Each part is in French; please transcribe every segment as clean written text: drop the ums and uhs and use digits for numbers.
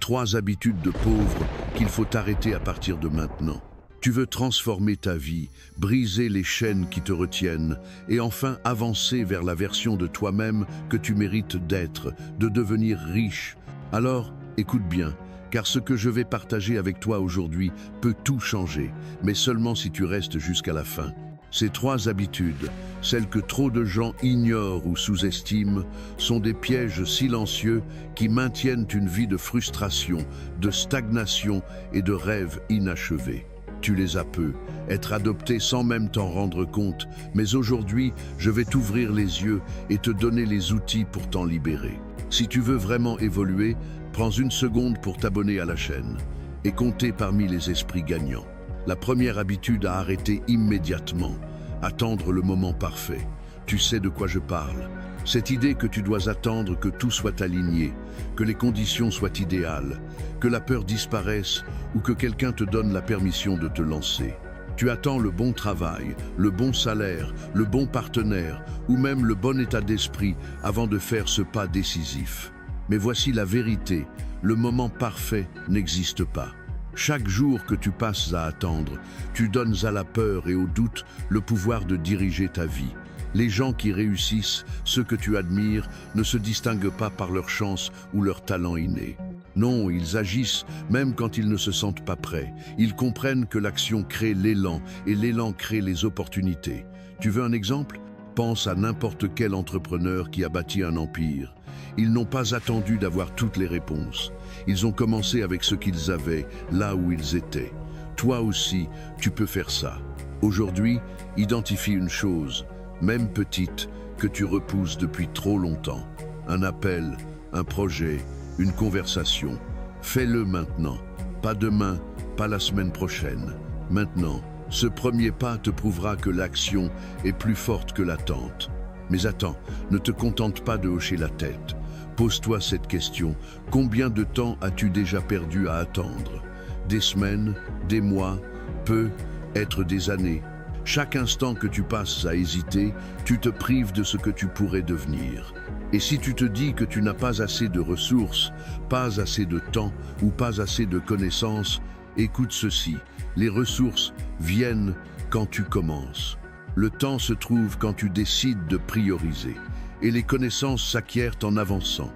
3 habitudes de pauvre qu'il faut arrêter à partir de maintenant. Tu veux transformer ta vie, briser les chaînes qui te retiennent et enfin avancer vers la version de toi-même que tu mérites d'être, de devenir riche. Alors, écoute bien, car ce que je vais partager avec toi aujourd'hui peut tout changer, mais seulement si tu restes jusqu'à la fin. Ces 3 habitudes, celles que trop de gens ignorent ou sous-estiment, sont des pièges silencieux qui maintiennent une vie de frustration, de stagnation et de rêves inachevés. Tu les as peu, être adopté sans même t'en rendre compte, mais aujourd'hui, je vais t'ouvrir les yeux et te donner les outils pour t'en libérer. Si tu veux vraiment évoluer, prends une seconde pour t'abonner à la chaîne et compter parmi les esprits gagnants. La première habitude à arrêter immédiatement, attendre le moment parfait. Tu sais de quoi je parle. Cette idée que tu dois attendre que tout soit aligné, que les conditions soient idéales, que la peur disparaisse ou que quelqu'un te donne la permission de te lancer. Tu attends le bon travail, le bon salaire, le bon partenaire ou même le bon état d'esprit avant de faire ce pas décisif. Mais voici la vérité, le moment parfait n'existe pas. Chaque jour que tu passes à attendre, tu donnes à la peur et au doute le pouvoir de diriger ta vie. Les gens qui réussissent, ceux que tu admires, ne se distinguent pas par leur chance ou leur talent inné. Non, ils agissent même quand ils ne se sentent pas prêts. Ils comprennent que l'action crée l'élan et l'élan crée les opportunités. Tu veux un exemple? Pense à n'importe quel entrepreneur qui a bâti un empire. Ils n'ont pas attendu d'avoir toutes les réponses. Ils ont commencé avec ce qu'ils avaient, là où ils étaient. Toi aussi, tu peux faire ça. Aujourd'hui, identifie une chose, même petite, que tu repousses depuis trop longtemps. Un appel, un projet, une conversation. Fais-le maintenant. Pas demain, pas la semaine prochaine. Maintenant, ce premier pas te prouvera que l'action est plus forte que l'attente. Mais attends, ne te contente pas de hocher la tête. Pose-toi cette question. Combien de temps as-tu déjà perdu à attendre? Des semaines, des mois, peut-être des années. Chaque instant que tu passes à hésiter, tu te prives de ce que tu pourrais devenir. Et si tu te dis que tu n'as pas assez de ressources, pas assez de temps ou pas assez de connaissances, écoute ceci, les ressources viennent quand tu commences. Le temps se trouve quand tu décides de prioriser. Et les connaissances s'acquièrent en avançant.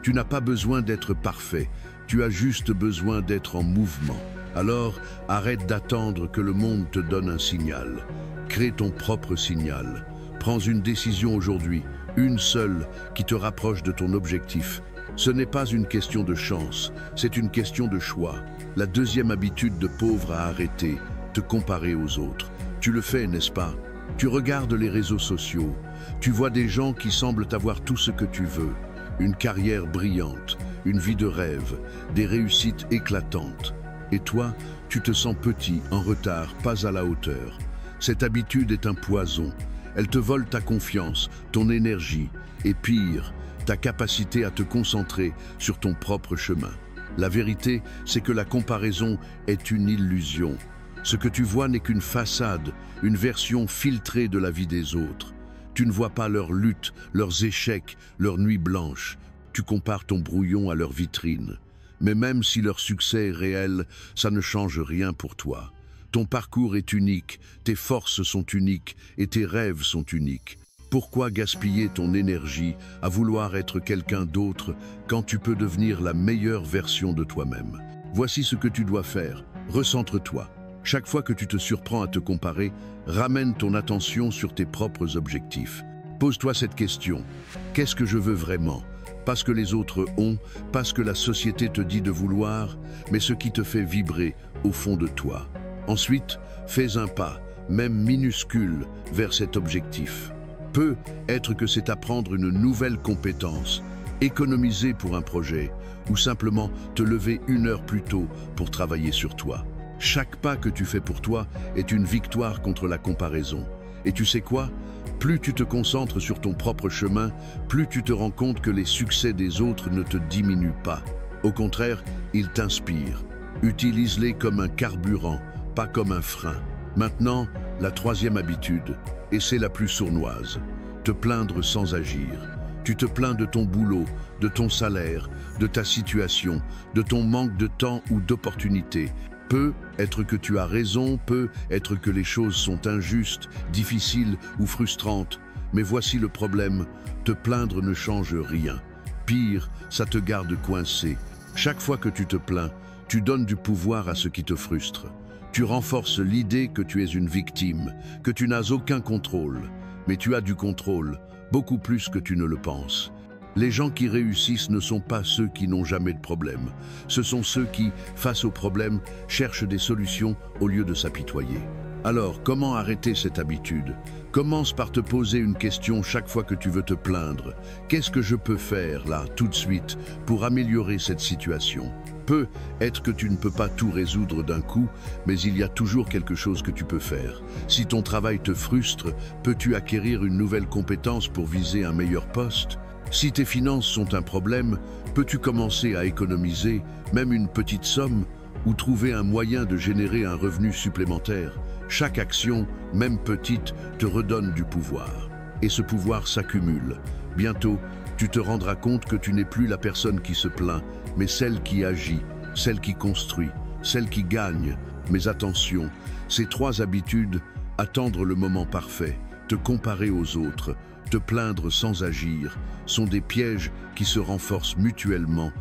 Tu n'as pas besoin d'être parfait, tu as juste besoin d'être en mouvement. Alors, arrête d'attendre que le monde te donne un signal. Crée ton propre signal. Prends une décision aujourd'hui, une seule, qui te rapproche de ton objectif. Ce n'est pas une question de chance, c'est une question de choix. La deuxième habitude de pauvre à arrêter, te comparer aux autres. Tu le fais, n'est-ce pas? Tu regardes les réseaux sociaux, tu vois des gens qui semblent avoir tout ce que tu veux. Une carrière brillante, une vie de rêve, des réussites éclatantes. Et toi, tu te sens petit, en retard, pas à la hauteur. Cette habitude est un poison. Elle te vole ta confiance, ton énergie et pire, ta capacité à te concentrer sur ton propre chemin. La vérité, c'est que la comparaison est une illusion. Ce que tu vois n'est qu'une façade, une version filtrée de la vie des autres. Tu ne vois pas leurs luttes, leurs échecs, leurs nuits blanches. Tu compares ton brouillon à leur vitrine. Mais même si leur succès est réel, ça ne change rien pour toi. Ton parcours est unique, tes forces sont uniques et tes rêves sont uniques. Pourquoi gaspiller ton énergie à vouloir être quelqu'un d'autre quand tu peux devenir la meilleure version de toi-même? Voici ce que tu dois faire. Recentre-toi. Chaque fois que tu te surprends à te comparer, ramène ton attention sur tes propres objectifs. Pose-toi cette question. Qu'est-ce que je veux vraiment? Pas ce que les autres ont, pas ce que la société te dit de vouloir, mais ce qui te fait vibrer au fond de toi. Ensuite, fais un pas, même minuscule, vers cet objectif. Peut-être que c'est apprendre une nouvelle compétence, économiser pour un projet, ou simplement te lever 1 heure plus tôt pour travailler sur toi. Chaque pas que tu fais pour toi est une victoire contre la comparaison. Et tu sais quoi? Plus tu te concentres sur ton propre chemin, plus tu te rends compte que les succès des autres ne te diminuent pas. Au contraire, ils t'inspirent. Utilise-les comme un carburant, pas comme un frein. Maintenant, la 3e habitude, et c'est la plus sournoise, te plaindre sans agir. Tu te plains de ton boulot, de ton salaire, de ta situation, de ton manque de temps ou d'opportunités. Peut être que tu as raison, peut être que les choses sont injustes, difficiles ou frustrantes. Mais voici le problème, te plaindre ne change rien. Pire, ça te garde coincé. Chaque fois que tu te plains, tu donnes du pouvoir à ce qui te frustre. Tu renforces l'idée que tu es une victime, que tu n'as aucun contrôle. Mais tu as du contrôle, beaucoup plus que tu ne le penses. Les gens qui réussissent ne sont pas ceux qui n'ont jamais de problème. Ce sont ceux qui, face aux problèmes, cherchent des solutions au lieu de s'apitoyer. Alors, comment arrêter cette habitude? Commence par te poser une question chaque fois que tu veux te plaindre. Qu'est-ce que je peux faire, là, tout de suite, pour améliorer cette situation? Peut être que tu ne peux pas tout résoudre d'un coup, mais il y a toujours quelque chose que tu peux faire. Si ton travail te frustre, peux-tu acquérir une nouvelle compétence pour viser un meilleur poste? Si tes finances sont un problème, peux-tu commencer à économiser, même une petite somme, ou trouver un moyen de générer un revenu supplémentaire? Chaque action, même petite, te redonne du pouvoir. Et ce pouvoir s'accumule. Bientôt, tu te rendras compte que tu n'es plus la personne qui se plaint, mais celle qui agit, celle qui construit, celle qui gagne. Mais attention, ces trois habitudes, attendre le moment parfait, te comparer aux autres, te plaindre sans agir, sont des pièges qui se renforcent mutuellement.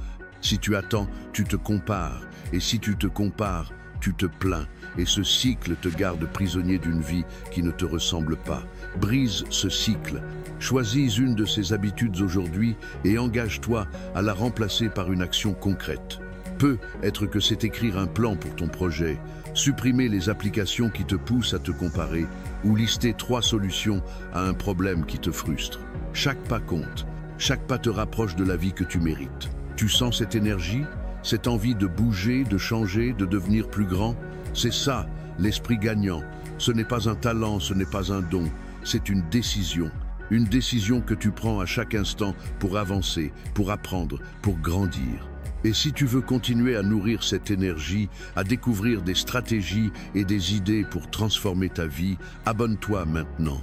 Si tu attends, tu te compares, et si tu te compares, tu te plains, et ce cycle te garde prisonnier d'une vie qui ne te ressemble pas. Brise ce cycle. Choisis une de ces habitudes aujourd'hui et engage-toi à la remplacer par une action concrète. Peut être que c'est écrire un plan pour ton projet, supprimer les applications qui te poussent à te comparer ou lister 3 solutions à un problème qui te frustre. Chaque pas compte. Chaque pas te rapproche de la vie que tu mérites. Tu sens cette énergie, cette envie de bouger, de changer, de devenir plus grand? C'est ça, l'esprit gagnant. Ce n'est pas un talent, ce n'est pas un don, c'est une décision. Une décision que tu prends à chaque instant pour avancer, pour apprendre, pour grandir. Et si tu veux continuer à nourrir cette énergie, à découvrir des stratégies et des idées pour transformer ta vie, abonne-toi maintenant.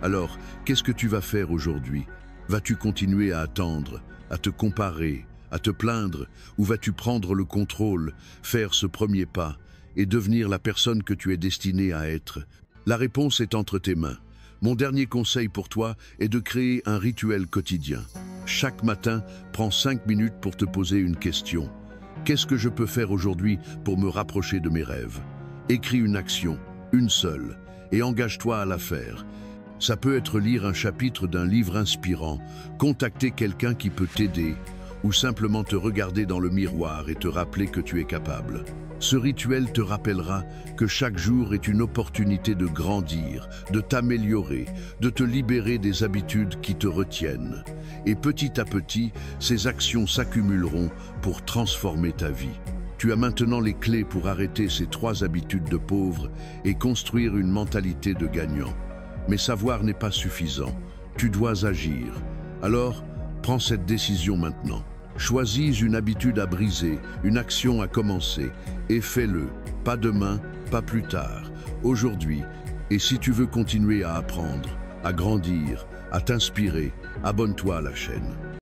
Alors, qu'est-ce que tu vas faire aujourd'hui? Vas-tu continuer à attendre, à te comparer, à te plaindre, ou vas-tu prendre le contrôle, faire ce premier pas et devenir la personne que tu es destinée à être? La réponse est entre tes mains. Mon dernier conseil pour toi est de créer un rituel quotidien. Chaque matin, prends 5 minutes pour te poser une question. Qu'est-ce que je peux faire aujourd'hui pour me rapprocher de mes rêves? Écris une action, une seule, et engage-toi à la faire. Ça peut être lire un chapitre d'un livre inspirant, contacter quelqu'un qui peut t'aider, ou simplement te regarder dans le miroir et te rappeler que tu es capable. Ce rituel te rappellera que chaque jour est une opportunité de grandir, de t'améliorer, de te libérer des habitudes qui te retiennent. Et petit à petit, ces actions s'accumuleront pour transformer ta vie. Tu as maintenant les clés pour arrêter ces 3 habitudes de pauvre et construire une mentalité de gagnant. Mais savoir n'est pas suffisant. Tu dois agir. Alors, prends cette décision maintenant. Choisis une habitude à briser, une action à commencer, et fais-le. Pas demain, pas plus tard, aujourd'hui. Et si tu veux continuer à apprendre, à grandir, à t'inspirer, abonne-toi à la chaîne.